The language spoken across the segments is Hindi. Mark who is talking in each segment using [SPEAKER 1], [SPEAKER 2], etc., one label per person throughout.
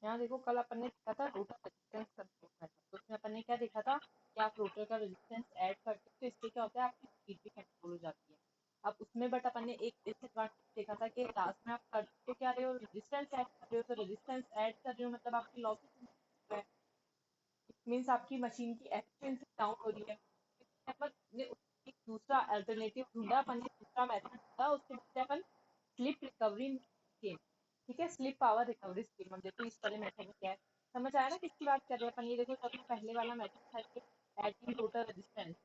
[SPEAKER 1] यहाँ देखो कल अपन ने देखा था रोटर रेजिस्टेंस कंट्रोल मेथड, तो उसमें अपन ने क्या देखा था कि आप रोटर का रेजिस्टेंस ऐड करते हो तो इससे क्या होता है आपकी स्पीड भी कंट्रोल हो जाती है। अब उसमें बट अपन ने एक डिसएडवांटेज देखा था कि लास्ट में आप कर तो क्या रहे हो, रेजिस्टेंस ऐड कर रहे हो, तो रेजिस्टेंस ऐड कर रहे हो मतलब आपकी लॉसेस है, मीन्स आपकी मशीन की एफिशिएंसी डाउन हो रही है। अपन ने एक दूसरा अल्टरनेटिव ढूंढा, अपन ने दूसरा मेथड ढूंढा, उसके बाद अपन स्लिप रिकवरी स्कीम, ठीक है, स्लिप पावर रिकवरी स्कीम। हम देखो इस वाले मेथड में क्या है, समझ आया ना किसकी बात कर रहे हैं अपन। ये देखो सबसे पहले वाला मेथड था कि एडिंग टोटल रेजिस्टेंस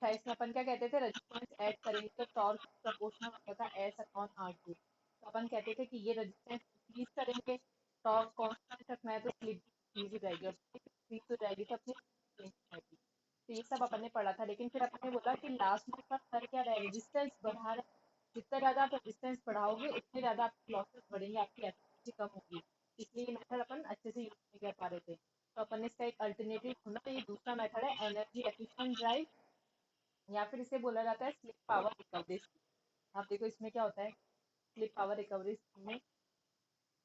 [SPEAKER 1] था, इसमें अपन क्या कहते थे, रेजिस्टेंस ऐड करेंगे तो टॉर्क प्रोपोर्शनल होता था एस अपॉन आर टू। तो अपन कहते थे कि ये रेजिस्टेंस इंक्रीज करेंगे, टॉर्क कांस्टेंट रखना है तो स्लिप इंक्रीज हो जाएगी, और स्लिप इंक्रीज हो जाएगी तो अपनी चेंज हो जाएगी। तो ये सब अपन ने पढ़ा था, लेकिन फिर अपन ने बोला कि लास्ट में अपन कर क्या रहे, रेजिस्टेंस बढ़ा रहे, जितना ज्यादा आप रेजिस्टेंस बढ़ाओगे उतने ज्यादा आपके लॉसेस बढ़ेंगे, आपकी एफिशिएंसी कम होगी। इसलिए ये मेथड अपन अच्छे से यूज नहीं कर पा रहे थे, तो अपन ने इसका एक अल्टरनेटिव ढूंढा, तो ये दूसरा मेथड है एनर्जी एफिशिएंट ड्राइव, या फिर इसे बोला जाता है स्लिप पावर रिकवरी स्कीम। आप देखो इसमें क्या होता है, स्लिप पावर रिकवरी स्कीम में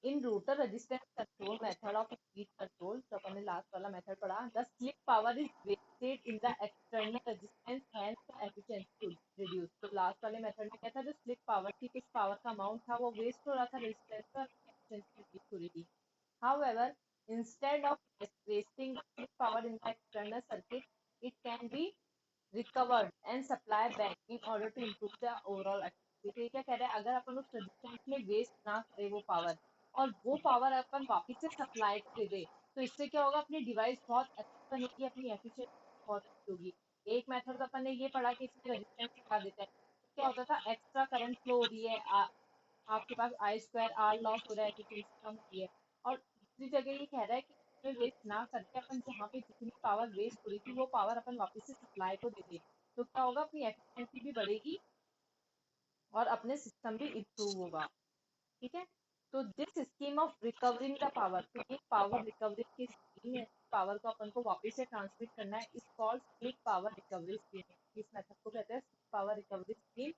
[SPEAKER 1] in rotor resistance control method of speed control, तो अपन ने लास्ट वाला मेथड पढ़ा, the slip power is wasted in the external resistance hence the efficiency reduce. तो लास्ट वाले मेथड में क्या था, जो स्लिप पावर थी, कुछ पावर का अमाउंट था वो वेस्ट हो रहा था रेजिस्टेंस पर, एफिशिएंसी रिड्यूस हो रही थी। However, instead of wasting slip power in the external circuit, it can be recovered and supply back in order to improve the overall activity। तो ये क्या कह रहा है, अगर अपन उस रेजिस्टेंस में वेस्ट ना करें वो पावर, और वो पावर अपन वापस से सप्लाई को दे दे, तो इससे क्या होगा, अपनी डिवाइस बहुत अच्छी बनेगी, अपनी एफिशिएंसी बहुत अच्छी होगी। एक मेथड तो अपन ने ये पढ़ा कि इसमें रेजिस्टेंस हटा देते हैं, तो क्या होता था, एक्स्ट्रा करंट फ्लो हो रही है, आपके पास आई स्क्वायर आर लॉस हो रहा है, एफिशिएंसी कम हो रही है। और दूसरी जगह ये कह रहा है कि इसमें वेस्ट ना करके अपन जहाँ पे जितनी पावर वेस्ट हो रही थी वो पावर अपन वापस से सप्लाई को दे दें, तो क्या होगा, अपनी एफिशिएंसी भी बढ़ेगी और अपने सिस्टम भी इम्प्रूव होगा। ठीक है, तो this scheme of recovering the power, तो ये पावर रिकवरी की स्कीम है, पावर को अपन को वापस से ट्रांसमिट करना है, is called slip power recovery scheme. इस मेथड को कहते हैं slip power recovery scheme.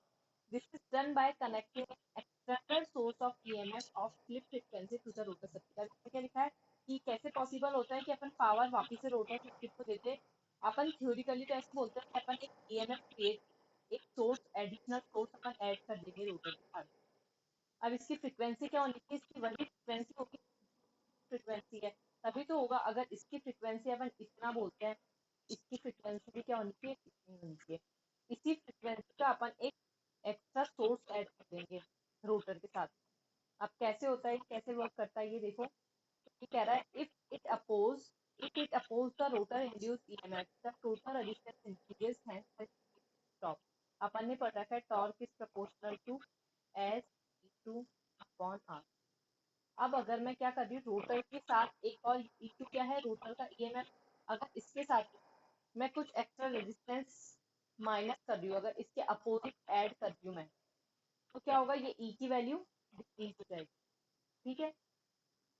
[SPEAKER 1] This is done by connecting external source of EMF of slip frequency to the rotor circuit. इसमें क्या लिखा है कि कैसे पॉसिबल होता है कि अपन पावर वापस से रोटर सर्किट को देते। अपन थ्योरिकली तो ऐसे बोलते हैं कि अपन एक ईएमएफ क्रिएट, एक सोर्स, एडिशनल सोर्स अपन ऐड कर देंगे रोटर के साथ। अब इसकी फ्रीक्वेंसी क्या होनी चाहिए, इसकी वही फ्रीक्वेंसी होगी, फ्रीक्वेंसी है तभी तो होगा। अगर इसकी फ्रीक्वेंसी अपन इतना बोलते हैं, इसकी फ्रीक्वेंसी भी क्या होनी चाहिए, इतनी होनी चाहिए। इसी फ्रीक्वेंसी का अपन एक एक्स्ट्रा सोर्स ऐड कर देंगे रोटर के साथ। अब कैसे होता है, कैसे वर्क करता है, ये देखो। ये कह रहा है if it oppose the rotor induced EMF the total resistance increases hence the torque. अपन ने पढ़ रखा है torque is proportional to S two upon R. अब अगर मैं क्या कर रही हूँ, रोटर के साथ एक और E2 क्या है, रोटर का ईएमएफ, अगर इसके साथ मैं कुछ एक्स्ट्रा रेजिस्टेंस माइनस कर रही हूँ, अगर इसके अपोजिट ऐड कर रही हूँ मैं, तो क्या होगा, ये E की वैल्यू डिक्रीज हो जाएगी। ठीक है,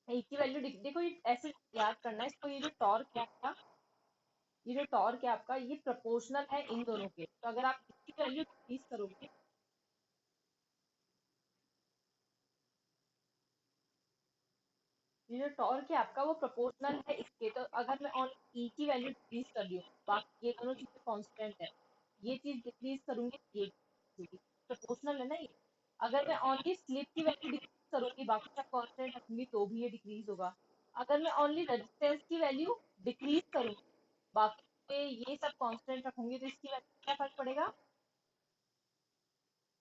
[SPEAKER 1] E की वैल्यू देखो, ये ऐसे याद करना है इसको, ये जो टॉर्क है आपका, ये जो टॉर्क है आपका, ये प्रोपोर्शनल है इन दोनों के, तो अगर आप इसकी वैल्यू डिक्रीज करोगे, ये जो टॉर्क है आपका वो प्रोपोर्शनल है इसके, तो अगर मैं ऑन ई की वैल्यू डिक्रीज कर रही हूँ, बाकी ये दोनों चीजें कांस्टेंट है, ये चीज डिक्रीज करूंगी, ये प्रोपोर्शनल है ना ये। अगर मैं ओनली स्लिप की वैल्यू डिक्रीज करूंगी, बाकी सब कांस्टेंट रखूंगी, तो भी ये डिक्रीज होगा। अगर मैं ओनली रेजिस्टेंस की वैल्यू डिक्रीज करूंगी, बाकी ये सब कांस्टेंट रखूंगी, तो इसकी वैल्यू क्या फर्क पड़ेगा,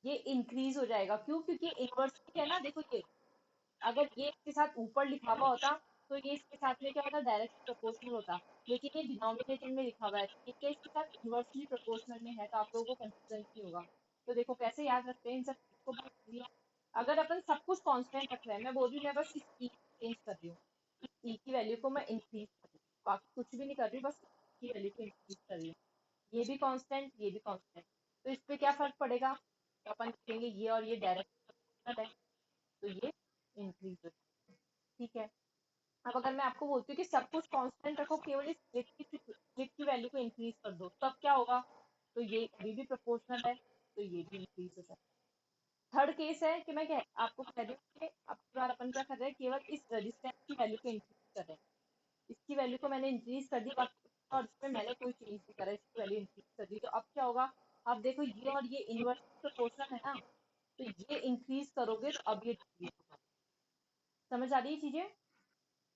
[SPEAKER 1] ये इंक्रीज हो जाएगा। क्यों, क्योंकि इनवर्सली है ना, देखो ये अगर ये इसके साथ ऊपर लिखा हुआ होता तो ये इसके साथ में क्या होता, डायरेक्ट प्रोपोर्शनल होता, लेकिन ये डिनोमिनेटर में लिखा हुआ है, तो ये इसके साथ इनवर्सली प्रोपोर्शनल में है, तो आप लोगों को कंफ्यूजन नहीं होगा। तो देखो कैसे याद रखते हैं इन सब चीज को, बहुत easy है। अगर अपन सब कुछ कांस्टेंट रख रहे हैं, मैं बोल रही हूँ मैं बस इस ई चेंज कर रही हूँ, इस ई की वैल्यू को मैं इंक्रीज कर रही हूँ, बाकी कुछ भी नहीं कर रही हूँ, बस की वैल्यू को इंक्रीज कर रही हूँ, ये भी कांस्टेंट, ये भी कांस्टेंट, तो इस पे क्या फर्क पड़ेगा, तो अपन लिखेंगे ये और ये डायरेक्ट है, तो ये इंक्रीज हो। ठीक है, अब अगर मैं आपको बोलती हूँ कि सब कुछ कांस्टेंट रखो, केवल इस स्लिप की वैल्यू को इंक्रीज कर दो, तब क्या होगा, तो ये अभी भी प्रोपोर्शनल है, तो ये भी इंक्रीज हो जाएगा। थर्ड केस है कि मैं आपको कह रही हूँ कि अब की बार अपन क्या कर रहे हैं, केवल इस रेजिस्टेंस की वैल्यू को इंक्रीज कर रहे हैं। इसकी वैल्यू को मैंने इंक्रीज कर दी बाकी, और इसमें मैंने कोई चेंज नहीं करा, इसकी वैल्यू इंक्रीज कर दी। तो अब क्या होगा, आप देखो ये और ये इनवर्स प्रोपोर्शनल है ना, तो ये इंक्रीज करोगे तो अब ये डिक्रीज होगा। समझ आ रही है चीजें?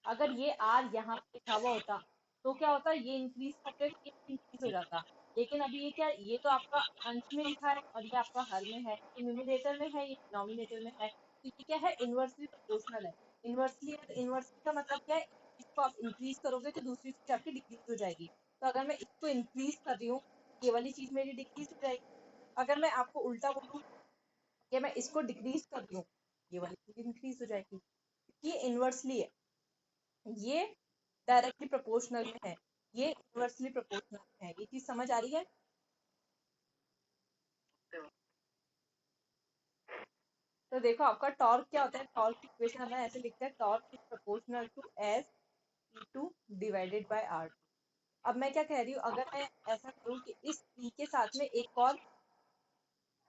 [SPEAKER 1] अगर ये आर यहाँ पे लिखा हुआ होता तो क्या होता, ये इंक्रीज करते तो ये इंक्रीज हो जाता। लेकिन अभी ये क्या, ये तो आपका अंश में लिखा है और ये आपका हर में है, ये न्यूमिनेटर में है, ये डिनोमिनेटर में है, तो ये क्या है, इनवर्सली प्रोपोर्शनल है। इनवर्सली है तो इनवर्सली का मतलब क्या है, इसको आप इंक्रीज करोगे तो दूसरी चीज आपकी डिक्रीज हो जाएगी। तो अगर मैं इसको इंक्रीज कर रही हूँ, ये वाली चीज मेरी डिक्रीज हो जाएगी। अगर मैं आपको उल्टा बोलूँ कि मैं इसको डिक्रीज कर रही हूँ, ये वाली चीज इंक्रीज हो जाएगी। ये इनवर्सली है, ये डायरेक्टली प्रोपोर्शनल में है, ये इनवर्सली प्रोपोर्शनल में है। ये चीज समझ आ रही है? तो देखो आपका टॉर्क क्या होता है, टॉर्क की इक्वेशन हमें ऐसे लिखते हैं, torque is proportional to S E2 divided by R2। अब मैं क्या कह रही हूँ, अगर मैं ऐसा करूँ कि इस E के साथ में एक और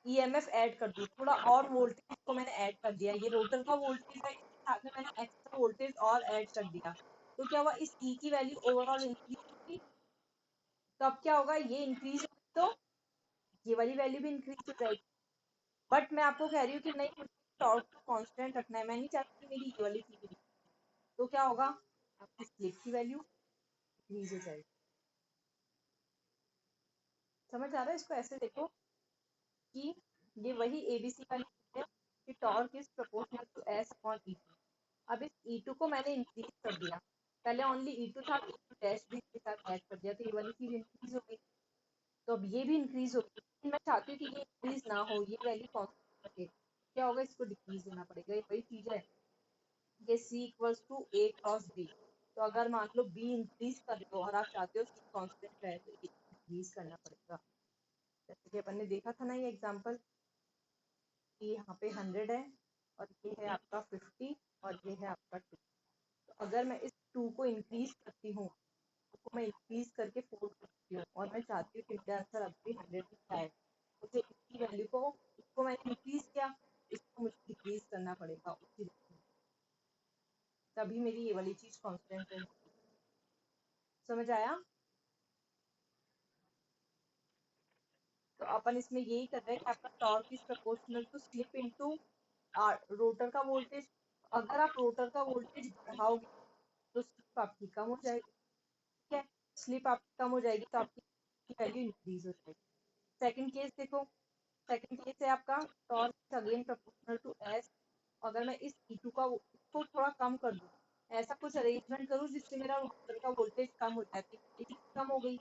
[SPEAKER 1] EMF ऐड कर दूँ, थोड़ा और वोल्टेज को मैंने ऐड कर दिया, ये रोटर का वोल्टेज है, इसके साथ में मैंने एक्स्ट्रा वोल्टेज और ऐड कर दिया, तो क्या हुआ, इस E की वैल्यू ओवरऑल इंक्रीज होगी। तो अब क्या होगा, ये इंक्रीज होगी तो ये वाली वैल्यू भी इंक्रीज हो जाएगी। बट मैं आपको कह रही हूँ कि नहीं, मुझे टॉर्क को कांस्टेंट रखना है, मैं नहीं चाहती कि मेरी ये वाली चीज भी। तो क्या होगा, आपकी स्लिप की वैल्यू इंक्रीज हो जाएगी। समझ आ रहा है? इसको ऐसे देखो कि ये वही एबीसी वाली चीज है कि torque is proportional to S upon E2। अब इस E2 को मैंने इंक्रीज कर दिया, पहले ओनली E2 था, E2 डैश भी इसके साथ ऐड कर दिया, तो ये वाली चीज इंक्रीज हो गई। तो अब ये भी इंक्रीज हो गई, लेकिन मैं चाहती हूँ कि ये इंक्रीज ना हो, ये वैल्यू कांस्टेंट रखे। क्या होगा, इसको डिक्रीज देना पड़ेगा। ये वही चीज है कि C equals to A cross B। तो अगर मान लो B इंक्रीज कर रहे हो और आप चाहते हो C कांस्टेंट रहे, तो इंक्रीज करना पड़ेगा। जैसे कि अपन ने देखा था ना ये एग्जांपल, कि यहाँ पे 100 है और ये है आपका 50 और ये है आपका 2। तो अगर मैं इस 2 को इंक्रीज करती हूँ, तो मैं इंक्रीज करके 4 करती हूँ और मैं चाहती हूँ कि मेरा आंसर अभी 100 ही आए, मुझे इसकी वैल्यू को, इसको मैंने इंक्रीज किया, इसको मुझे डिक्रीज करना पड़ेगा उसी, तभी मेरी ये वाली चीज कांस्टेंट रहेगी। समझ आया? तो अपन इसमें यही कर रहे हैं कि आपका torque is proportional to slip into rotor का वोल्टेज। अगर आप रोटर का वोल्टेज बढ़ाओगे तो स्लिप आपकी कम हो जाएगी। ठीक है, स्लिप आपकी कम हो जाएगी तो आपकी वैल्यू इंक्रीज हो जाएगी। सेकंड केस देखो, सेकंड केस है आपका torque again proportional to S. अगर मैं इस E2 का इसको थोड़ा कम कर दूं, ऐसा कुछ अरेंजमेंट करूं जिससे मेरा रोटर का वोल्टेज कम हो जाए, तो कम हो गई।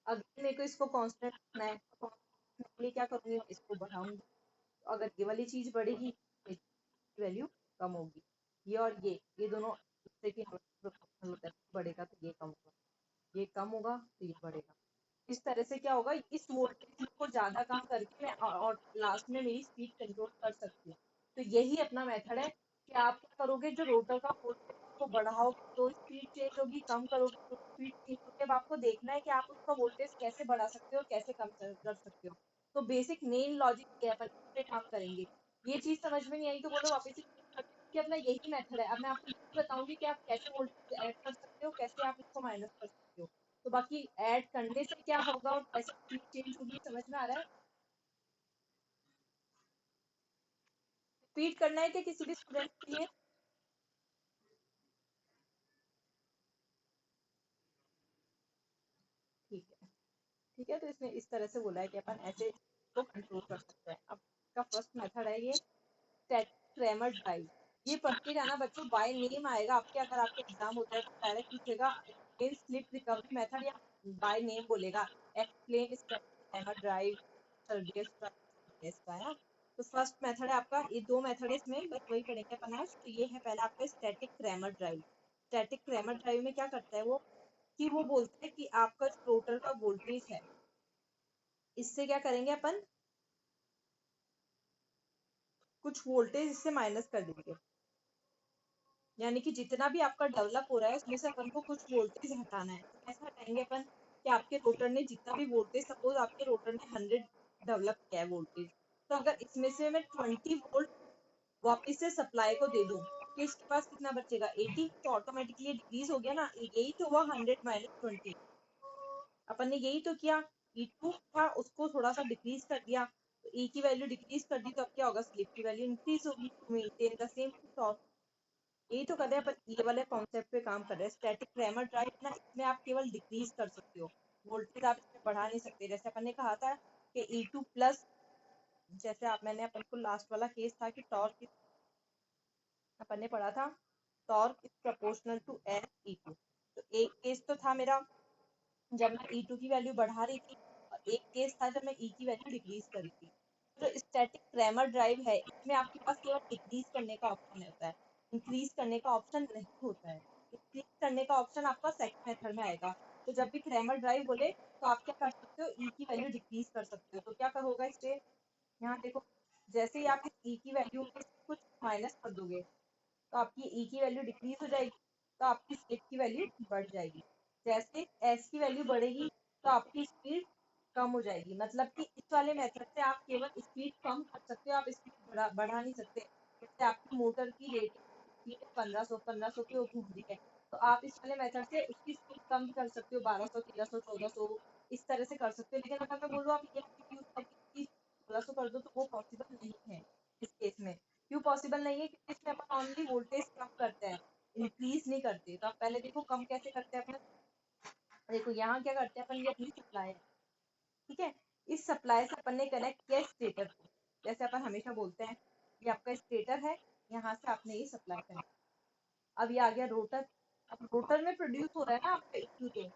[SPEAKER 1] अगर मेरे को इसको कांस्टेंट रखना है तो कांस्टेंट के लिए क्या करूंगी, इसको बढ़ाऊंगी। तो अगर ये वाली चीज बढ़ेगी तो वैल्यू कम होगी। ये और ये दोनों इससे कि प्रोपोर्शनल होता है, बढ़ेगा तो ये कम होगा, ये कम होगा तो ये बढ़ेगा। इस तरह से क्या होगा, इस वोल्टेज को ज्यादा कम करके मैं और लास्ट में मेरी स्पीड कंट्रोल कर सकती हूँ। तो यही अपना मेथड है कि आप क्या करोगे, जो रोटर का वोल्टेज को बढ़ाओगे तो स्पीड चेंज होगी, कम करोगे तो स्पीड चेंज होगी। अब आपको देखना है कि आप उसका वोल्टेज कैसे बढ़ा सकते हो और कैसे कम कर सकते हो। तो बेसिक मेन लॉजिक ये है, अपन इस पे काम करेंगे। ये चीज समझ में नहीं आई तो बोलो वापस से, कि अपना यही मेथड है। अब मैं आपको ये बताऊंगी कि आप कैसे वोल्टेज ऐड कर सकते हो, कैसे आप इसको माइनस कर सकते हो। तो बाकी ऐड करने से क्या होगा और कैसे स्पीड चेंज होगी, समझ में आ रहा है? स्पीड करना है क्या किसी भी स्टूडेंट के लिए? ठीक है, ठीक है। तो इसमें इस तरह से बोला है कि अपन ऐसे को कंट्रोल कर सकते हैं। अब इसका फर्स्ट मेथड है ये स्टैटिक क्रैमर ड्राइव। ये पढ़ के जाना बच्चों, बाय नेम आएगा आपके, अगर आपके एग्जाम होता है तो डायरेक्ट पूछेगा एक्सप्लेन स्लिप रिकवरी मेथड, या बाय नेम बोलेगा explain static Cramer drive service का है। तो फर्स्ट मेथड है आपका, ये दो मेथड है इसमें, बस वही पढ़ेंगे अपन आज। तो ये है पहला आपका static Cramer drive. Static Cramer drive में क्या करता है वो, कि वो बोलते हैं कि आपका जो रोटर का वोल्टेज है, इससे क्या करेंगे अपन, कुछ वोल्टेज इससे माइनस कर देंगे। यानी कि जितना भी आपका डेवलप हो रहा है उसमें से अपन को कुछ वोल्टेज हटाना है। तो कैसे हटाएंगे अपन, कि आपके रोटर ने जितना भी वोल्टेज, सपोज आपके रोटर ने 100 डेवलप किया है वोल्टेज, तो अगर इसमें से मैं 20 वोल्ट वापिस से सप्लाई को दे दूं तो इसके पास कितना बचेगा 80, तो ऑटोमेटिकली डिक्रीज हो गया ना, यही तो हुआ 100 - 20। अपन ने यही तो किया, E2 था उसको थोड़ा सा डिक्रीज कर दिया, तो E की वैल्यू डिक्रीज कर दी तो अब क्या होगा, स्लिप की वैल्यू इंक्रीज होगी, मेंटेन द सेम टॉर्क। यही तो कर रहे हैं अपन, ये वाले कॉन्सेप्ट पे काम कर रहे हैं। स्टैटिक क्रैमर ड्राइव ना, इसमें आप केवल डिक्रीज कर सकते हो, वोल्टेज आप इसमें बढ़ा नहीं सकते। जैसे अपन ने कहा था कि E2 प्लस, जैसे आप मैंने अपन को लास्ट वाला केस था कि टॉर्क, अपन ने पढ़ा था torque is proportional to N E2। तो एक केस तो था मेरा जब मैं E2 की वैल्यू बढ़ा रही थी, और एक केस था जब मैं E की वैल्यू डिक्रीज कर रही थी। जो स्टैटिक क्रैमर ड्राइव है इसमें आपके पास केवल डिक्रीज करने का ऑप्शन होता है, इंक्रीज करने का ऑप्शन नहीं होता है। इंक्रीज करने का ऑप्शन आपका सेकंड मेथड में आएगा। तो जब भी क्रैमर ड्राइव बोले तो आप क्या कर सकते हो, E की वैल्यू डिक्रीज कर सकते हो। तो क्या होगा स्टेप, यहाँ देखो, जैसे ही आप इस E की वैल्यू में कुछ माइनस कर दोगे तो आपकी E की वैल्यू डिक्रीज हो जाएगी, तो आपकी स्लिप की वैल्यू बढ़ जाएगी। जैसे S की वैल्यू बढ़ेगी तो आपकी स्पीड कम हो जाएगी। मतलब कि इस वाले मेथड से आप केवल स्पीड कम कर सकते हो, आप स्पीड बढ़ा नहीं सकते। जैसे आपकी मोटर की रेटिंग स्पीड 1500 पे घूम रही है, तो आप इस वाले मेथड से उसकी स्पीड कम कर सकते हो, 1200, 1300, 1400 इस तरह से कर सकते हो। लेकिन अगर मैं बोलूँ आप ये यूज करके 1600 कर दो, तो वो पॉसिबल नहीं है इस केस में। क्यों पॉसिबल नहीं है, क्योंकि इसमें अपन ओनली वोल्टेज कम करते हैं, इंक्रीज नहीं करते। तो आप पहले देखो कम कैसे करते हैं अपन। देखो यहाँ क्या करते हैं अपन, ये अपनी सप्लाई है, ठीक है, इस सप्लाई से अपन ने कनेक्ट किया स्टेटर को। जैसे अपन हमेशा बोलते हैं ये आपका स्टेटर है, यहाँ से आपने ये सप्लाई कनेक्ट। अब ये आ गया रोटर। अब रोटर में प्रोड्यूस हो रहा है ना आपका E2, तो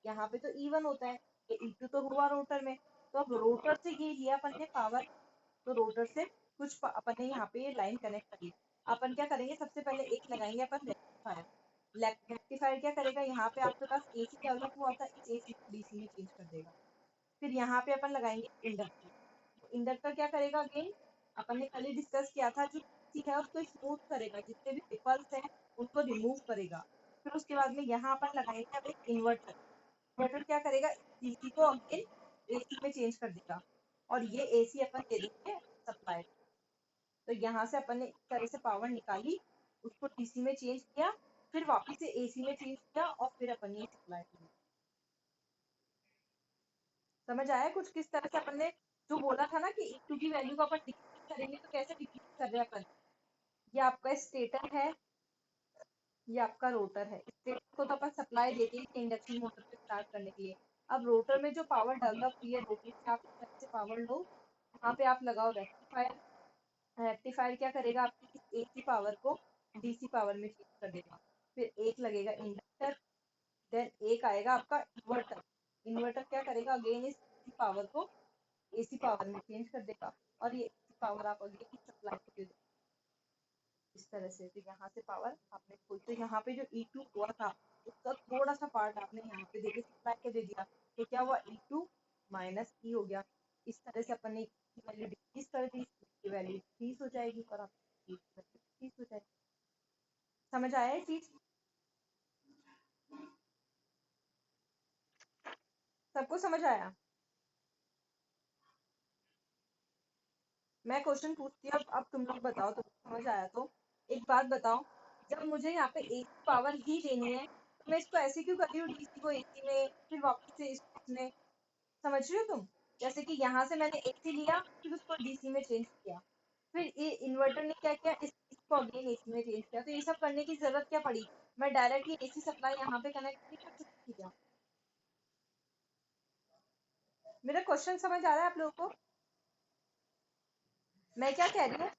[SPEAKER 1] यहाँ पे तो E1 होता है, ये E2 तो हुआ रोटर में। तो अब रोटर से ये लिया अपन ने पावर, तो रोटर से कुछ अपन ने यहाँ पे ये लाइन कनेक्ट करी। अपन क्या करेंगे, सबसे पहले एक लगाएंगे अपन रेक्टिफायर। रेक्टिफायर क्या करेगा, यहाँ पे आपके पास AC डेवलप हुआ था, इस AC को DC में चेंज कर देगा। फिर यहाँ पे अपन लगाएंगे इंडक्टर। इंडक्टर क्या करेगा, अगेन अपन ने कल ही डिस्कस किया था, जो DC है उसको स्मूथ करेगा, जितने भी रिपल्स हैं उनको रिमूव करेगा। फिर उसके बाद में यहाँ अपन लगाएंगे अब एक इन्वर्टर। इन्वर्टर क्या करेगा, DC को अगेन AC में चेंज कर देगा, और ये AC अपन दे देंगे सप्लाई। तो यहाँ से अपन ने इस तरह से पावर निकाली, उसको DC में चेंज किया, फिर वापस से AC में चेंज किया, और फिर अपन ने सप्लाई की। समझ आया कुछ किस तरह से अपन ने जो बोला था ना कि E2 की वैल्यू को अपन डिक्रीज करेंगे, तो कैसे डिक्रीज कर रहे हैं अपन। ये आपका स्टेटर है, ये आपका रोटर है। स्टेटर को तो अपन सप्लाई देते हैं इंडक्शन मोटर पे स्टार्ट करने के लिए। अब रोटर में जो पावर डेवलप हुई है, रोटर से आप इस तरह से पावर लो, यहाँ पे आप लगाओ रेक्टिफायर। रेक्टिफायर क्या करेगा, आपकी इस AC पावर को DC पावर में चेंज कर देगा। फिर एक लगेगा इंडक्टर, देन एक आएगा आपका इन्वर्टर। इन्वर्टर क्या करेगा, अगेन इस DC पावर को AC पावर में चेंज कर देगा, और ये AC पावर आप अगेन सप्लाई को दे दो इस तरह से। तो यहाँ से पावर आपने खोल, तो यहाँ पे जो E2 हुआ था उसका थोड़ा सा पार्ट आपने यहाँ पे देके सप्लाई को दे दिया, तो क्या हुआ, E2 माइनस E हो गया। इस तरह से अपन ने की वैल्यू डिक्रीज कर दी, की वैल्यू इंक्रीज हो जाएगी, और आपकी डिक्रीज हो जाएगी। समझ आया ये चीज, सबको समझ आया। मैं क्वेश्चन पूछती हूँ, अब तुम लोग बताओ, तुमको समझ आया तो। एक बात बताओ, जब मुझे यहाँ पे AC पावर ही देनी है, तो मैं इसको ऐसे क्यों कर रही हूँ, DC को AC में, फिर वापस से इसमें, समझ रही हो तुम। जैसे कि यहाँ से मैंने AC लिया, फिर उसको DC में चेंज किया, फिर ये इन्वर्टर ने क्या किया, इसको अगेन AC में चेंज किया। तो ये सब करने की जरूरत क्या पड़ी, मैं डायरेक्टली AC सप्लाई यहाँ पे कनेक्ट नहीं कर सकती क्या। मेरा क्वेश्चन समझ आ रहा है आप लोगों को, मैं क्या कह रही हूँ।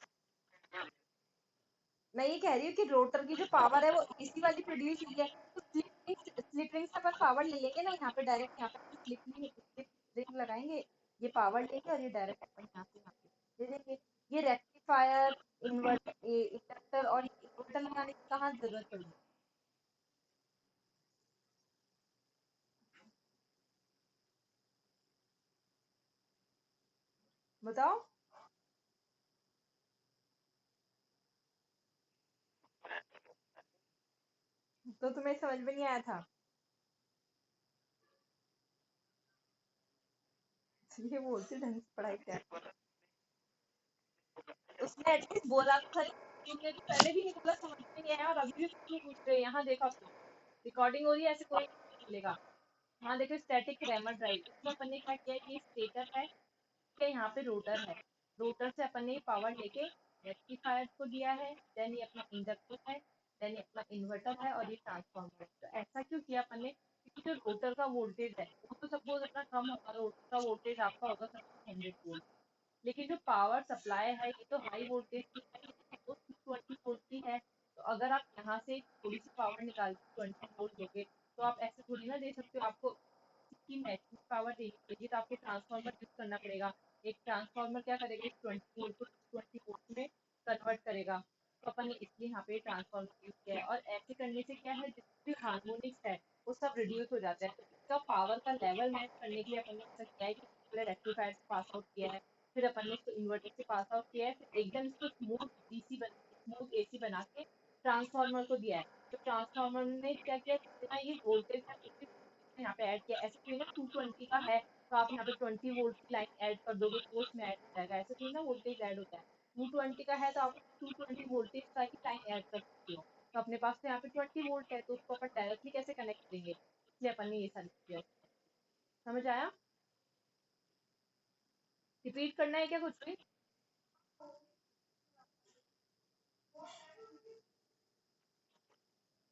[SPEAKER 1] मैं ये कह रही हूँ कि रोटर की जो पावर है वो AC वाली प्रोड्यूस हुई है, तो स्लिप रिंग से अपन पावर ले लेंगे ना, यहाँ पे डायरेक्ट यहाँ पे स्लिप रिंग लगाएंगे, ये पावर लेंगे, और ये डायरेक्ट अपन यहाँ से यहाँ पे दे देंगे। ये रेक्टिफायर, इंडक्टर और इन्वर्टर लगाने की कहाँ जरूरत पड़ी, बताओ। तो तुम्हें समझ में नहीं आया था, ये बोलते ढंग से पढ़ाई क्या। उसने एटलीस्ट बोला तो सही, क्योंकि तो पहले भी नहीं बोला, समझ में नहीं आया और अभी भी क्यों पूछ रहे हैं। यहाँ देखा तो रिकॉर्डिंग हो रही है, ऐसे कोई नहीं बोलेगा। हाँ देखो, स्टैटिक रैमर ड्राइव, इसमें अपन ने क्या किया है, ये स्टेटर है, ठीक है, यहाँ पे रोटर है। रोटर से अपन ने पावर लेके रेक्टिफायर को दिया है, देन ये अपना इंडक्टर है, देन ये अपना इन्वर्टर है और ये ट्रांसफार्मर है। तो ऐसा क्यों किया अपन ने, क्योंकि जो रोटर का वोल्टेज है वो तो सपोज अपना कम होगा, रोटर का वोल्टेज आपका होगा सपोज 100 वोल्ट, लेकिन जो पावर सप्लाई है ये तो हाई वोल्टेज की है, वो 220 वोल्ट की है। तो अगर आप यहाँ से थोड़ी सी पावर निकाल के 20 वोल्ट दोगे, तो आप ऐसे थोड़ी ना दे सकते हो, आपको की मैक्सिमम पावर देनी पड़ेगी, तो आपको ट्रांसफार्मर यूज करना पड़ेगा। एक ट्रांसफार्मर क्या करेगा, इस 20 वोल्ट को 20 वोल्ट में कन्वर्ट करेगा। तो अपन ने इसलिए यहाँ पे ट्रांसफार्मर यूज किया है, और ऐसे करने से क्या है, जितने भी हार्मोनिक्स है वो सब रिड्यूस हो जाता है। तो इसका पावर का लेवल मैच करने के लिए अपन ने ऐसा किया है कि पहले रेक्टिफायर से पास आउट किया है, फिर अपन ने इसको इन्वर्टर से पास आउट किया है, फिर एकदम इसको स्मूथ एसी बना के ट्रांसफार्मर को दिया है। तो ट्रांसफार्मर ने क्या किया, जितना ये वोल्टेज है यहाँ पे ऐड किया। ऐसे कोई ना 220 का है तो आप यहाँ पे 20 वोल्ट की लाइन ऐड कर दोगे तो उसमें ऐड हो जाएगा, ऐसे कोई ना वोल्टेज ऐड होता है। 220 का है तो आप 220 वोल्टेज का ही लाइन ऐड कर सकते हो। तो अपने पास तो यहाँ पे 20 वोल्ट है, तो उसको अपन डायरेक्टली कैसे कनेक्ट करेंगे, इसलिए अपन ने ये सारी किया। समझ आया? रिपीट करना है क्या कुछ भी?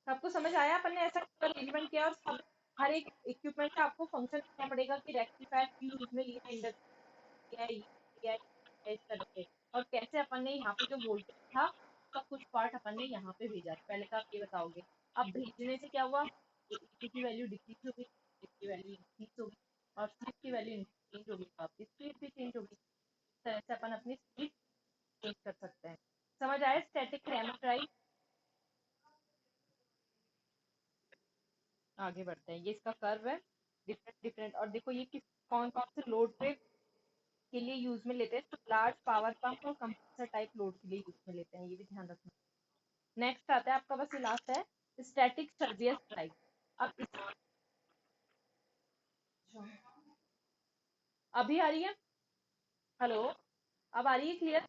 [SPEAKER 1] सबको समझ आया? अपन ने ऐसा अरेंजमेंट किया और सब हर एक इक्विपमेंट का आपको फंक्शन करना पड़ेगा कि रेक्टिफायर यूज में लिया, इंडक्शन किया है, ये किया है, इस तरह से। और कैसे अपन ने यहाँ पे जो वोल्टेज था उसका कुछ पार्ट अपन ने यहाँ पे भेजा। पहले तो आप ये बताओगे, अब भेजने से क्या हुआ, AC की वैल्यू डिक्रीज हो गई, की वैल्यू इंक्रीज हो गई, और स्लिप की वैल्यू चेंज हो गई, तो आपकी स्पीड भी चेंज हो गई। इस तरह से अपन अपनी स्पीड चेंज कर सकते हैं। समझ आया स्टैटिक रैमर ड्राइव? आगे बढ़ते हैं। ये इसका कर्व है, डिफरेंट डिफरेंट, और देखो ये किस कौन कौन से लोड पे के लिए यूज में लेते हैं, तो लार्ज पावर पंप और कंप्रेसर टाइप लोड के लिए यूज में लेते हैं, ये भी ध्यान रखना। नेक्स्ट आता है आपका, बस ये लास्ट है, स्टैटिक सर्विस ड्राइव। अब अभी आ रही है? हेलो, अब आ रही है क्लियर?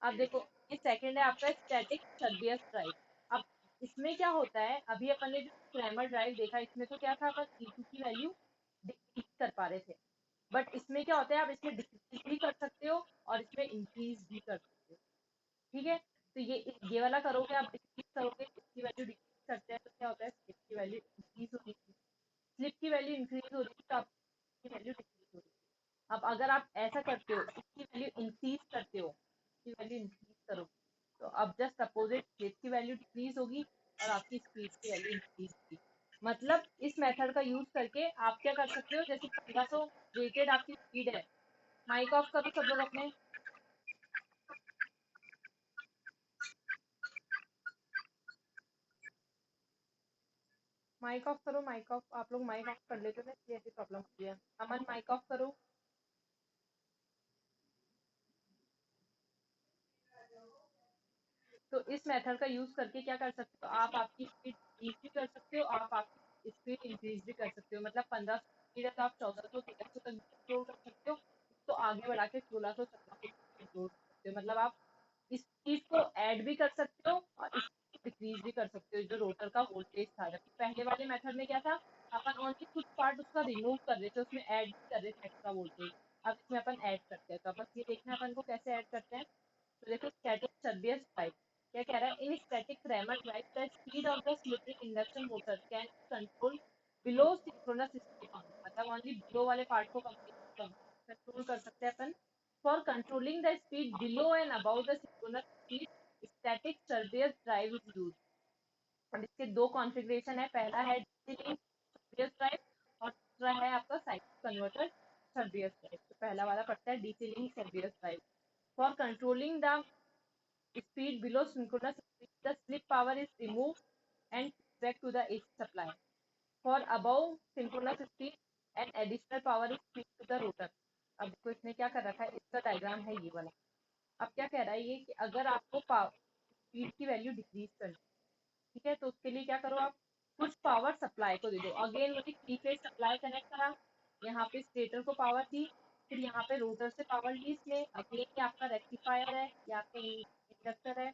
[SPEAKER 1] अब देखो, ये सेकंड है आपका स्टैटिक सर्विस ड्राइव। अब इसमें क्या होता है, अभी अपन ने जो क्रैमर ड्राइव देखा, इसमें तो क्या था, अपन E2 की वैल्यू डिक्रीज कर पा रहे थे, बट इसमें क्या होता है, आप इसमें डिक्रीज भी कर सकते हो और इसमें इंक्रीज भी कर सकते हो। ठीक है, तो ये वाला करोगे, आप डिक्रीज करोगे, इसकी वैल्यू डिक्रीज करते हैं तो क्या होता है, स्लिप की वैल्यू इंक्रीज होती है, स्लिप की वैल्यू इंक्रीज हो रही है तो आपकी वैल्यू डिक्रीज हो रही है। अब अगर आप ऐसा करते हो, इसकी वैल्यू इंक्रीज करते हो, इसकी वैल्यू इंक्रीज करो, तो अब जस्ट सपोज इट, स्लिप की वैल्यू डिक्रीज होगी और आपकी स्पीड की वैल्यू इंक्रीज होगी। मतलब इस मेथड का यूज करके आप क्या कर सकते हो, जैसे 1500 रेटेड आपकी स्पीड है, माइक ऑफ करो सब लोग अपने, माइक ऑफ करो, माइक ऑफ, आप लोग माइक ऑफ कर लेते हो ना, इसलिए ऐसी प्रॉब्लम होती है। अमन माइक ऑफ करो। तो इस मेथड का यूज करके क्या कर सकते हो, आप आपकी स्पीड इंक्रीज भी कर सकते हो, आप आपकी स्पीड इंक्रीज भी कर सकते हो। मतलब 1500 स्पीड है तो आप 1400 1300 तक एक्सप्लोर कर सकते हो, तो आगे बढ़ा के 1600 1700 एक्सप्लोर कर सकते हो। मतलब आप इस स्पीड को ऐड भी कर सकते हो और इसको डिक्रीज भी कर सकते हो, जो रोटर का वोल्टेज था। जबकि पहले वाले मेथड में क्या था, अपन ओनली कुछ पार्ट उसका रिमूव कर रहे थे, उसमें ऐड भी कर रहे थे एक्स्ट्रा वोल्टेज। अब इसमें अपन ऐड करते हैं, तो बस ये देखना है अपन को कैसे ऐड करते हैं। तो देखो, स्टैटिक सर्विस ड्राइव क्या कह रहा है, in static Kramer drive the speed of the slip induction motor can control below synchronous speed, मतलब ओनली बिलो वाले पार्ट को कंट्रोल कर सकते हैं अपन। For controlling the speed below and about the synchronous speed, static Scherbius drive is use. और इसके दो कॉन्फ़िगरेशन है, पहला है डीसी लिंक सर्विस ड्राइव और दूसरा है आपका साइकिल कन्वर्टर सर्विस ड्राइव। तो पहला वाला पड़ता है DC link service drive. For controlling the speed below synchronous speed, the slip power is removed and back to the AC supply. For above synchronous speed, an additional power is feed to the rotor. अब देखो इसने क्या कर रखा है, इसका डायग्राम है ये वाला। अब क्या कह रहा है ये, कि अगर आपको स्पीड की वैल्यू डिक्रीज करनी, ठीक है, तो उसके लिए क्या करो, आप कुछ पावर सप्लाई को दे दो। अगेन वही 3 फेज सप्लाई कनेक्ट करा, यहाँ पे स्टेटर को पावर दी, फिर यहाँ पे रोटर से पावर ली इसने, अब ये आपका रेक्टिफायर है, ये आपका इंडक्टर है,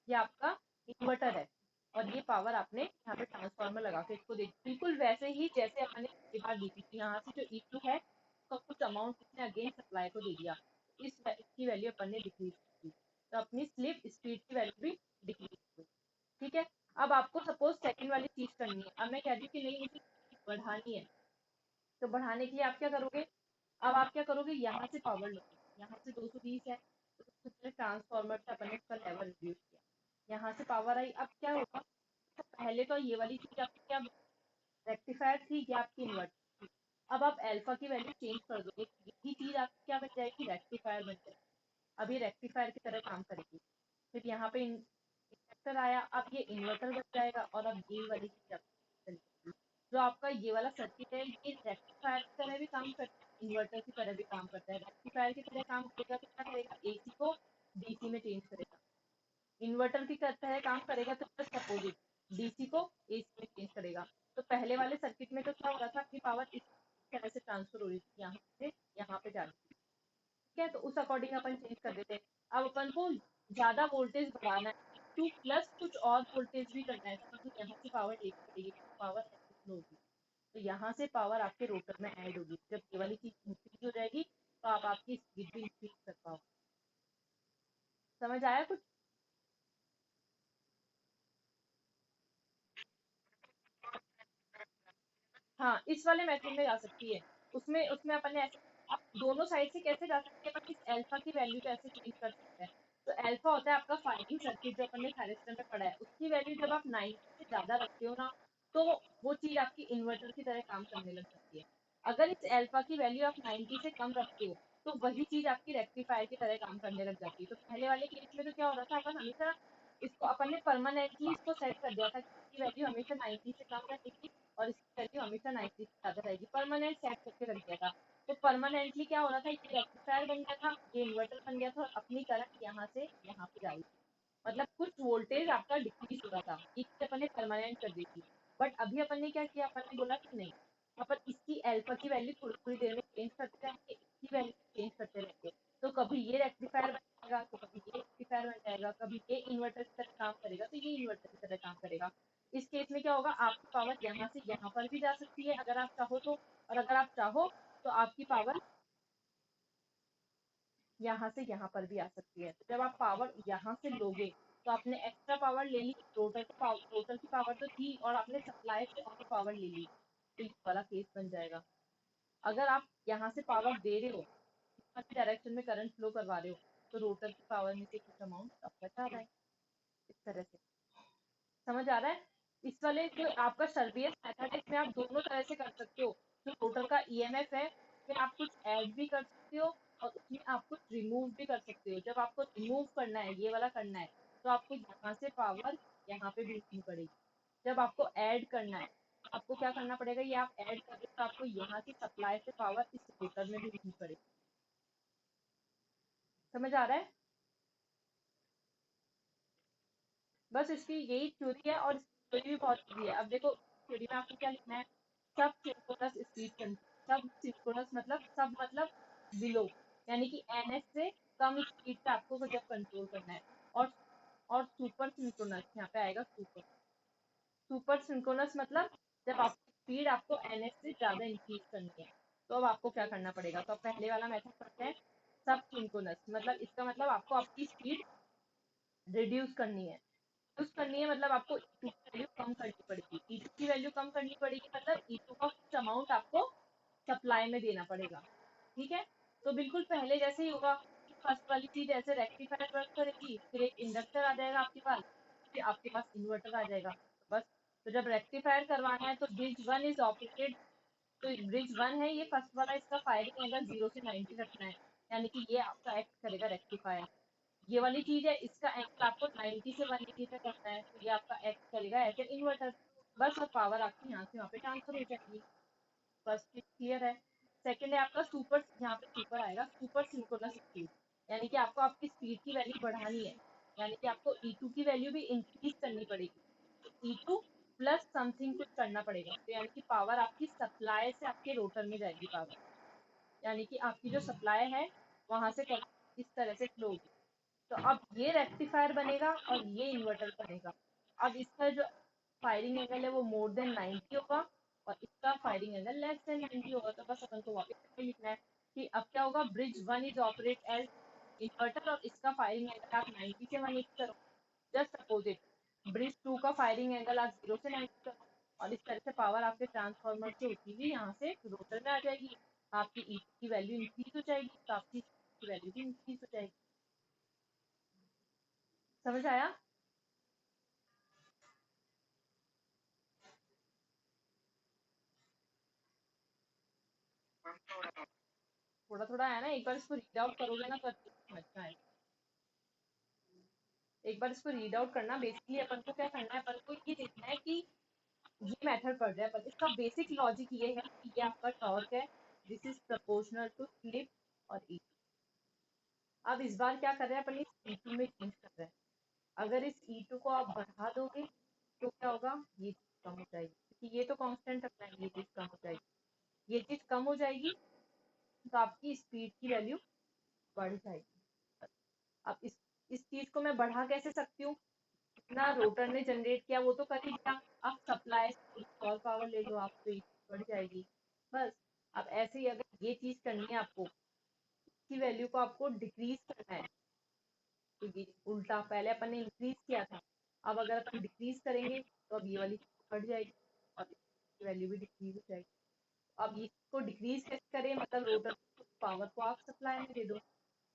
[SPEAKER 1] ये आपका इन्वर्टर है, और ये पावर आपने यहाँ पे ट्रांसफार्मर लगा के इसको दे दी। बिल्कुल वैसे ही जैसे अपने पिछली बार दी थी। यहाँ से जो E2 है उसका कुछ अमाउंट इसने अगेन सप्लाई को दे दिया, इसकी वैल्यू अपन ने डिक्रीज की, तो अपनी स्लिप स्पीड की वैल्यू भी डिक्रीज की। ठीक है, अब आपको सपोज सेकंड वाली चीज करनी है। अब मैं कह रही हूँ कि नहीं मुझे बढ़ानी है, तो बढ़ाने के लिए आप क्या करोगे, अब आप क्या करोगे, यहाँ से पावर लोगे, यहाँ से 220 है तो सबसे पहले ट्रांसफार्मर से अपन ने इसका लेवल रिड्यूस किया, यहाँ से पावर आई। अब क्या होगा, तो पहले तो ये वाली चीज आपकी क्या रेक्टिफायर थी, ये आपकी इन्वर्टर थी। अब आप अल्फा की वैल्यू चेंज कर दोगे, यही चीज आपकी क्या बन जाएगी, रेक्टिफायर बन जाएगी। अब ये रेक्टिफायर की तरह काम करेगी। फिर यहाँ पे इंडक्टर आया, अब ये इन्वर्टर बन जाएगा, और अब ये वाली चीज आपकी जो आपका ये वाला सर्किट है, ये रेक्टिफायर की तरह भी काम करता है, इन्वर्टर की तरह भी काम करता है। रेक्टिफायर की तरह काम करेगा तो क्या करेगा, एसी को डीसी में चेंज करेगा। इन्वर्टर की तरह काम करेगा तो जस्ट अपोजिट, डीसी को एसी में चेंज करेगा। तो पहले वाले सर्किट में तो क्या हो रहा था, आपकी पावर इस तरह से ट्रांसफर हो रही थी, यहाँ से यहाँ पे जा रही थी। ठीक है, तो उस अकॉर्डिंग अपन चेंज कर देते हैं। अब अपन को ज्यादा वोल्टेज बढ़ाना है, टू प्लस कुछ और वोल्टेज भी करना है, तो यहाँ से पावर लेनी पड़ेगी, पावर फ्लो होगी, तो यहाँ से पावर आपके रोटर में ऐड होगी। जब ये वाली चीज इंक्रीज हो जाएगी तो आप आपकी स्पीड भी इंक्रीज कर पाओगे। समझ आया कुछ? हाँ, इस वाले मेथड में जा सकती है। उसमें उसमें अपन ने ऐसे, आप दोनों साइड से कैसे जा सकते हैं, अपन इस अल्फा की वैल्यू कैसे चेंज कर सकते हैं। तो अल्फा होता है आपका फाइनिंग सर्किट, जो अपन ने थायरिस्टर में पढ़ा है, उसकी वैल्यू जब आप 90 से ज्यादा रखते हो ना, तो वो चीज आपकी इन्वर्टर की तरह काम करने लग जाती है। अगर इस अल्फा की वैल्यू आप 90 से कम रखते हो, तो वही चीज आपकी रेक्टिफायर की तरह काम करने लग जाती है। तो पहले वाले केस में तो क्या हो रहा था, अपन हमेशा इसको अपन ने परमानेंटली इसको सेट कर दिया था कि इसकी वैल्यू हमेशा 90 से कम रहेगी और इसकी वैल्यू हमेशा 90 से ज्यादा रहेगी, परमानेंट सेट करके रख दिया था। तो परमानेंटली क्या हो रहा था, ये रेक्टिफायर बन गया था, ये इन्वर्टर बन गया था, और अपनी करंट यहाँ से यहाँ पे जा रही थी। मतलब कुछ वोल्टेज आपका डिक्रीज हो रहा था, इससे अपन ने परमानेंट कर दी थी। बट अभी अपन ने क्या किया, अपन ने बोला कि नहीं, अपन इसकी अल्फा की वैल्यू थोड़ी थोड़ी देर में चेंज करते रहेंगे, इसकी वैल्यू चेंज करते रहेंगे। तो कभी ये रेक्टिफायर बन जाएगा, तो कभी ये रेक्टिफायर बन जाएगा, कभी ये इन्वर्टर की तरह काम करेगा, तो ये इन्वर्टर की तरह काम करेगा। इस केस में क्या होगा, आपकी पावर यहाँ से यहाँ पर भी जा सकती है अगर आप चाहो तो, और अगर आप चाहो तो आपकी पावर यहाँ से यहाँ पर भी आ सकती है। तो जब आप पावर यहाँ से लोगे, तो आपने एक्स्ट्रा पावर ले ली, रोटर की पावर तो थी, और आपने सप्लाई से और पावर ले ली, तो इस वाला केस बन जाएगा। अगर आप यहाँ से पावर दे रहे हो, डायरेक्शन में करंट फ्लो करवा रहे हो, तो रोटर की पावर में से कुछ अमाउंट आपका जा रहा है, इस तरह से। समझ आ रहा है? इस वाले जो आपका सर्वियस मेथड है, इसमें आप दोनों तरह से कर सकते हो। जो रोटर का ईएमएफ है, उसमें आप कुछ ऐड भी कर सकते हो, और उसमें आप कुछ रिमूव भी कर सकते हो। जब आपको रिमूव करना है, ये वाला करना है, तो आपको यहाँ से पावर यहाँ पे भेजनी पड़ेगी। जब आपको ऐड करना है, आपको क्या करना पड़ेगा, ये आप ऐड कर रहे हो तो आपको यहाँ से सप्लाई से पावर इस रोटर में भी भेजनी पड़ेगी। समझ आ रहा है? बस इसकी यही थ्योरी है, और थ्योरी भी बहुत इजी है। अब देखो, थ्योरी में आपको क्या लिखना है, सब सिंक्रोनस स्पीड सब सिंक्रोनस मतलब सब मतलब बिलो, यानी कि एनएस से कम स्पीड पे आपको जब कंट्रोल करना है। और सुपर सिंक्रोनस, यहाँ पे आएगा सुपर। सुपर सिंक्रोनस मतलब जब आपकी स्पीड आपको एनएस से ज्यादा इंक्रीज करनी है, तो अब आपको क्या करना पड़ेगा। तो अब पहले वाला मेथड पढ़ते हैं। सब सिंक्रोनस मतलब इसका मतलब आपको आपकी स्पीड रिड्यूस करनी है। रिड्यूस करनी है मतलब आपको E2 की वैल्यू कम करनी पड़ेगी। E2 की वैल्यू कम करनी पड़ेगी मतलब E2 का कुछ अमाउंट आपको सप्लाई में देना पड़ेगा। ठीक है, तो बिल्कुल पहले जैसे ही होगा। फर्स्ट वाली चीज ऐसे रेक्टिफायर वर्क करेगी, फिर एक इंडक्टर आ जाएगा आपके पास, फिर आपके पास इन्वर्टर आ जाएगा, बस। तो जब रेक्टिफायर करवाना है तो ब्रिज वन इज ऑपरेटेड, तो ब्रिज वन है ये फर्स्ट वाला, इसका फायरिंग एंगल 0 से 90 रखना है, यानी कि ये आपका एक्ट करेगा रेक्टिफायर। ये वाली चीज है, इसका एंगल आपको 90 से 180 तक रखना है, तो ये आपका एक्ट करेगा एज ए इन्वर्टर। बस, और पावर आपकी यहाँ से वहाँ पे ट्रांसफर हो जाएगी। फर्स्ट चीज क्लियर है। सेकंड है आपका सुपर, यहाँ पे सुपर आएगा, सुपर सिंक्रोनस स्पीड, यानी कि आपको आपकी स्पीड की वैल्यू बढ़ानी है, यानी कि आपको E2 की वैल्यू भी इंक्रीज करनी पड़ेगी। E2 प्लस समथिंग कुछ करना पड़ेगा, तो यानी कि पावर आपकी सप्लाई से आपके रोटर में जाएगी पावर। यानी कि आपकी जो सप्लाई है वहां से इस तरह से फ्लो होगी। तो अब ये रेक्टिफायर बनेगा और ये इन्वर्टर बनेगा। अब इसका जो फायरिंग एंगल है वो मोर देन 90 होगा और इसका फायरिंग एंगल लेस देन 90 होगा। तो बस अपन को वापस लिखना है कि अब क्या होगा, bridge 1 is operate as inverter और इसका फायरिंग एंगल आप 90 से 180 करो। जस्ट अपोजिट ब्रिज 2 का फायरिंग एंगल आप 0 से 90 करो और इस तरह से पावर आपके ट्रांसफार्मर से होती हुई यहाँ से रोटर में आ जाएगी। आपकी ई की वैल्यू इंक्रीज हो जाएगी तो आपकी की वैल्यू भी इंक्रीज हो जाएगी। समझ आया? थोड़ा थोड़ा है ना, एक बार इसको रीड आउट करोगे ना तो अच्छे से समझ में आएगा। एक बार इसको रीड आउट करना। बेसिकली अपन को क्या करना है, अपन को ये देखना है कि ये मेथड पढ़ रहे हैं पर इसका बेसिक लॉजिक ये है कि ये आपका टॉर्क है, this is proportional to slip और ई। अब इस बार क्या कर रहे हैं अपन, इस E2 में चेंज कर रहे हैं। अगर इस E2 को आप बढ़ा दोगे तो क्या होगा, ये चीज कम हो जाएगी क्योंकि ये तो कांस्टेंट रखना है, ये चीज कम हो जाएगी। ये चीज कम हो जाएगी तो आपकी स्पीड की वैल्यू बढ़ जाएगी। अब इस चीज को मैं बढ़ा कैसे सकती हूँ, जितना रोटर ने जनरेट किया वो तो कर ही दिया, अब सप्लाई से और पावर ले लो आप तो ये बढ़ जाएगी बस। अब ऐसे ही अगर ये चीज करनी है आपको, इसकी वैल्यू को आपको डिक्रीज करना है तो ये उल्टा, पहले अपन ने इंक्रीज किया था, अब अगर अपन डिक्रीज करेंगे तो अब ये वाली बढ़ जाएगी और इसकी वैल्यू भी डिक्रीज हो जाएगी। अब इसको डिक्रीज कैसे करें, मतलब रोटर पावर को आप सप्लाई में दे दो,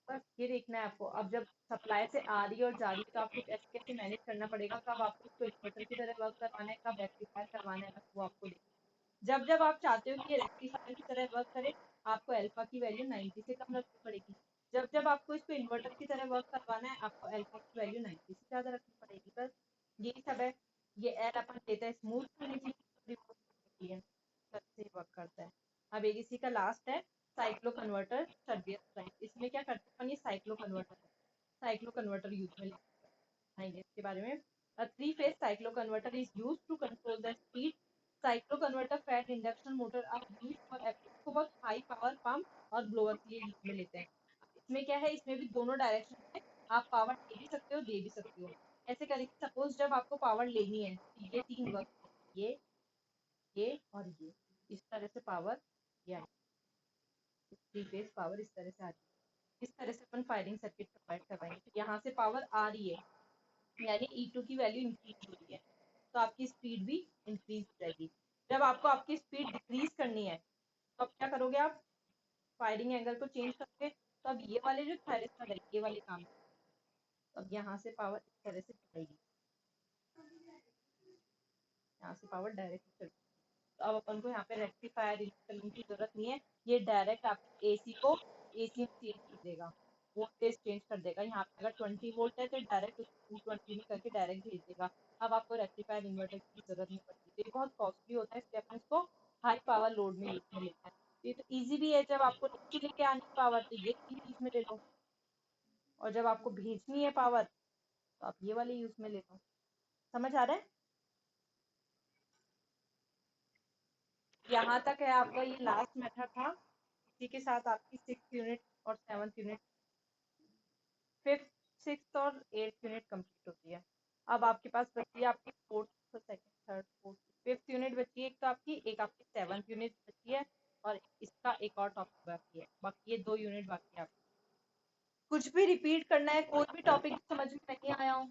[SPEAKER 1] बस ये देखना है आपको। अब जब सप्लाई से आ रही है और जा रही है तो आपको कैसे कैसे मैनेज करना पड़ेगा, कब आपको इसको इन्वर्टर की तरह वर्क करवाना है, कब रेक्टिफायर करवाना है, बस वो आपको देखना है। जब जब आप चाहते हो कि ये रेक्टिफायर की तरह वर्क करे, आपको अल्फा की वैल्यू 90 से कम रखनी पड़ेगी। जब जब आपको इसको इन्वर्टर की तरह वर्क करवाना है, आपको अल्फा की वैल्यू 90 से ज्यादा रखनी पड़ेगी, बस यही सब है। ये एल अपन देता है स्मूथ होने के लिए, सबसे वर्क करता है। अब एक इसी का लास्ट है साइक्लो कन्वर्टर सर्विस। इसमें क्या करते हैं अपन, ये साइक्लो कन्वर्टर यूज में आएंगे इसके बारे में। A three-phase cycloconverter is used to control the speed. Cycloconverter fed induction motor are used for इसको बहुत हाई पावर पंप और ब्लोअर के लिए यूज में लेते हैं। इसमें क्या है, इसमें भी दोनों डायरेक्शन में आप पावर दे भी सकते हो, दे भी सकते हो। ऐसे करेंगे, सपोज जब आपको पावर लेनी है तो ये तीन वर्क, ये और ये, इस तरह से पावर या थ्री फेज पावर इस तरह से आ रही है। इस तरह से अपन फायरिंग सर्किट प्रोवाइड करवाएंगे। तो यहाँ से पावर आ रही है यानी E2 की वैल्यू इंक्रीज हो रही है तो आपकी स्पीड भी इंक्रीज हो जाएगी। जब आपको आपकी स्पीड डिक्रीज करनी है तो अब क्या करोगे, आप फायरिंग एंगल को चेंज करोगे तो अब ये वाले जो थायरिस्टर है ये वाले काम, तो अब यहाँ से पावर इस तरह से चलेगी, यहाँ से पावर डायरेक्ट चलेगी। तो अब अपन को यहाँ पे रेक्टिफायर करने की जरूरत नहीं है, ये डायरेक्ट आप एसी को एसी में चेंज कर देगा, वोल्टेज चेंज कर देगा। यहाँ पे अगर 20 वोल्ट है तो डायरेक्ट उसको 220 में करके डायरेक्ट भेज देगा। अब आपको रेक्टिफायर इन्वर्टर की जरूरत नहीं पड़ती, तो ये बहुत कॉस्टली होता है, इसलिए अपन इसको हाई पावर लोड में यूज में लेते हैं। ये तो ईजी भी है, जब आपको नीचे लेके आनी पावर तो ये यूज में ले लो, और जब आपको भेजनी है पावर तो आप ये वाले यूज में ले लो। समझ आ रहा है? यहाँ तक है आपका ये लास्ट मेथड था। इसी के साथ आपकी 6th यूनिट और 7th यूनिट, 5th 6th और 8th यूनिट कंप्लीट होती है। अब आपके पास बची है आपकी 4th, 2nd, 3rd, 4th, 5th unit बची है, एक तो आपकी, एक आपकी 7th यूनिट बची है और इसका एक और टॉपिक बाकी है। बाकी ये 2 यूनिट बाकी है आपकी। कुछ भी रिपीट करना है, कोई भी टॉपिक समझ में नहीं आया हो